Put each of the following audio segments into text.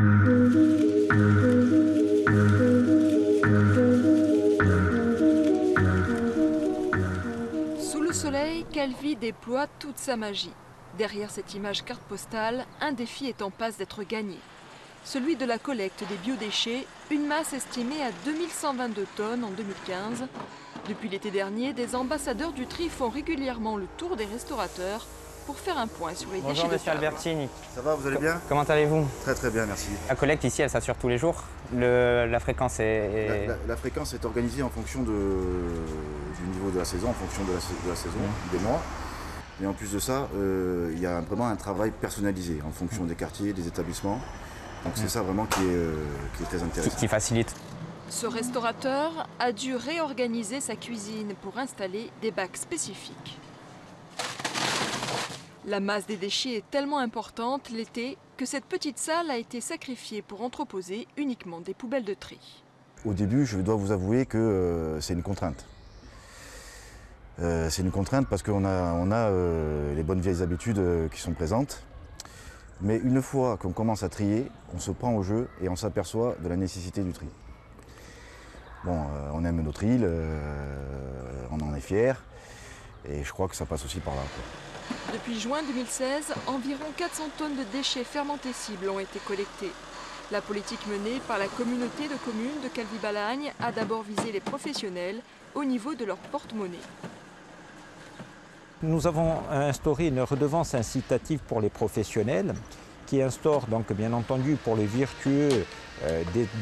Sous le soleil, Calvi déploie toute sa magie. Derrière cette image carte postale, un défi est en passe d'être gagné. Celui de la collecte des biodéchets, une masse estimée à 2122 tonnes en 2015. Depuis l'été dernier, des ambassadeurs du tri font régulièrement le tour des restaurateurs pour faire un point sur les déchets de table. Bonjour Monsieur Albertini. Ça va, vous allez bien? Comment allez-vous? Très très bien, merci. La collecte ici, elle s'assure tous les jours. La fréquence est... La fréquence est organisée en fonction du niveau de la saison, en fonction de la saison, des mois. Et en plus de ça, il y a vraiment un travail personnalisé en fonction des quartiers, des établissements. Donc c'est ça vraiment qui est très intéressant. Qui facilite. Ce restaurateur a dû réorganiser sa cuisine pour installer des bacs spécifiques. La masse des déchets est tellement importante l'été que cette petite salle a été sacrifiée pour entreposer uniquement des poubelles de tri. Au début, je dois vous avouer que c'est une contrainte. C'est une contrainte parce qu'on a les bonnes vieilles habitudes qui sont présentes. Mais une fois qu'on commence à trier, on se prend au jeu et on s'aperçoit de la nécessité du tri. Bon, on aime notre île, on en est fiers et je crois que ça passe aussi par là, quoi. Depuis juin 2016, environ 400 tonnes de déchets fermentescibles ont été collectés. La politique menée par la communauté de communes de Calvi-Balagne a d'abord visé les professionnels au niveau de leur porte-monnaie. Nous avons instauré une redevance incitative pour les professionnels qui instaure donc bien entendu pour les vertueux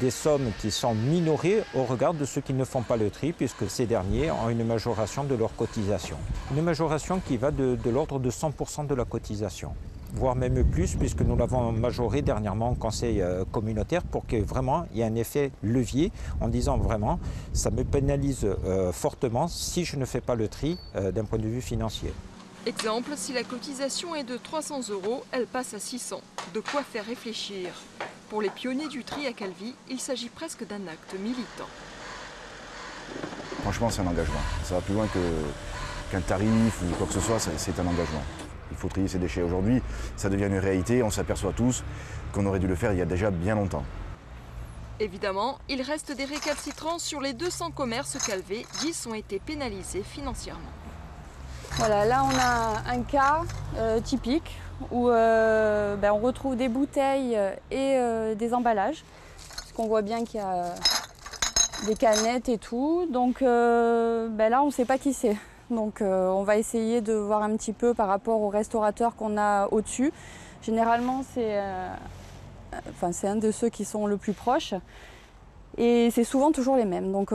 des sommes qui sont minorées au regard de ceux qui ne font pas le tri puisque ces derniers ont une majoration de leur cotisation. Une majoration qui va de l'ordre de 100% de la cotisation, voire même plus puisque nous l'avons majoré dernièrement au conseil communautaire pour que vraiment il y ait un effet levier en disant vraiment ça me pénalise fortement si je ne fais pas le tri d'un point de vue financier. Exemple, si la cotisation est de 300 €, elle passe à 600. De quoi faire réfléchir. Pour les pionniers du tri à Calvi, il s'agit presque d'un acte militant. Franchement, c'est un engagement. Ça va plus loin qu'un tarif ou quoi que ce soit, c'est un engagement. Il faut trier ses déchets aujourd'hui, ça devient une réalité, on s'aperçoit tous qu'on aurait dû le faire il y a déjà bien longtemps. Évidemment, il reste des récalcitrants sur les 200 commerces calvés, 10 ont été pénalisés financièrement. Voilà, là on a un cas typique où on retrouve des bouteilles et des emballages. Parce qu'on voit bien qu'il y a des canettes et tout. Donc là on ne sait pas qui c'est. Donc on va essayer de voir un petit peu par rapport aux restaurateurs qu'on a au-dessus. Généralement c'est un de ceux qui sont le plus proches. Et c'est souvent toujours les mêmes. Donc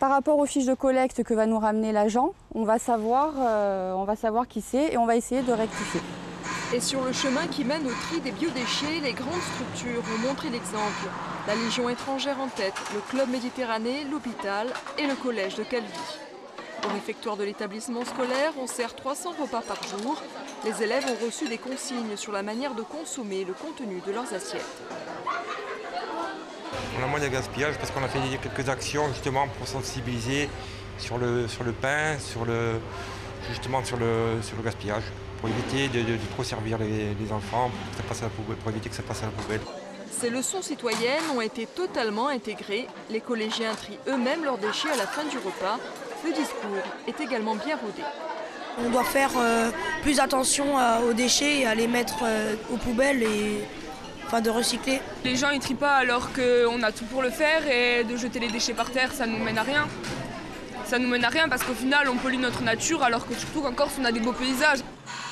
par rapport aux fiches de collecte que va nous ramener l'agent, on va savoir qui c'est et on va essayer de rectifier. Et sur le chemin qui mène au tri des biodéchets, les grandes structures ont montré l'exemple. La Légion étrangère en tête, le Club Méditerranée, l'hôpital et le collège de Calvi. Au réfectoire de l'établissement scolaire, on sert 300 repas par jour. Les élèves ont reçu des consignes sur la manière de consommer le contenu de leurs assiettes. On a moins de gaspillage parce qu'on a fait quelques actions justement pour sensibiliser sur le pain, sur le gaspillage, pour éviter de trop servir les enfants, pour éviter que ça passe à la poubelle. Ces leçons citoyennes ont été totalement intégrées. Les collégiens trient eux-mêmes leurs déchets à la fin du repas. Le discours est également bien rodé. On doit faire plus attention aux déchets et à les mettre aux poubelles de recycler. Les gens ils trient pas alors qu'on a tout pour le faire et de jeter les déchets par terre, ça nous mène à rien. Ça nous mène à rien parce qu'au final on pollue notre nature alors que surtout en Corse on a des beaux paysages.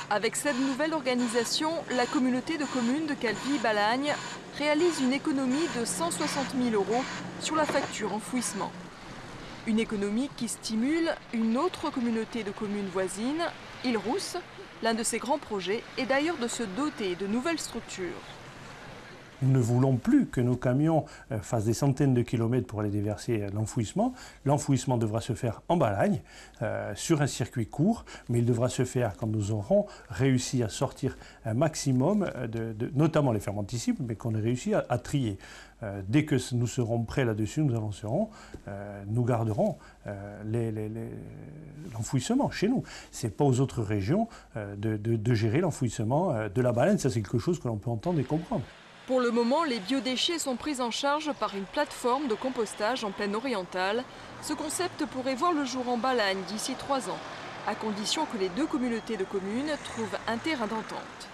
Avec cette nouvelle organisation, la communauté de communes de Calvi-Balagne réalise une économie de 160 000 € sur la facture enfouissement. Une économie qui stimule une autre communauté de communes voisines, Île-Rousse. L'un de ses grands projets est d'ailleurs de se doter de nouvelles structures. Nous ne voulons plus que nos camions fassent des centaines de kilomètres pour aller déverser l'enfouissement. L'enfouissement devra se faire en Balagne, sur un circuit court, mais il devra se faire quand nous aurons réussi à sortir un maximum, notamment les fermentescibles, mais qu'on ait réussi à trier. Dès que nous serons prêts là-dessus, nous garderons l'enfouissement chez nous. Ce n'est pas aux autres régions de gérer l'enfouissement de la baleine, ça c'est quelque chose que l'on peut entendre et comprendre. Pour le moment, les biodéchets sont pris en charge par une plateforme de compostage en plaine orientale. Ce concept pourrait voir le jour en Balagne d'ici 3 ans, à condition que les 2 communautés de communes trouvent un terrain d'entente.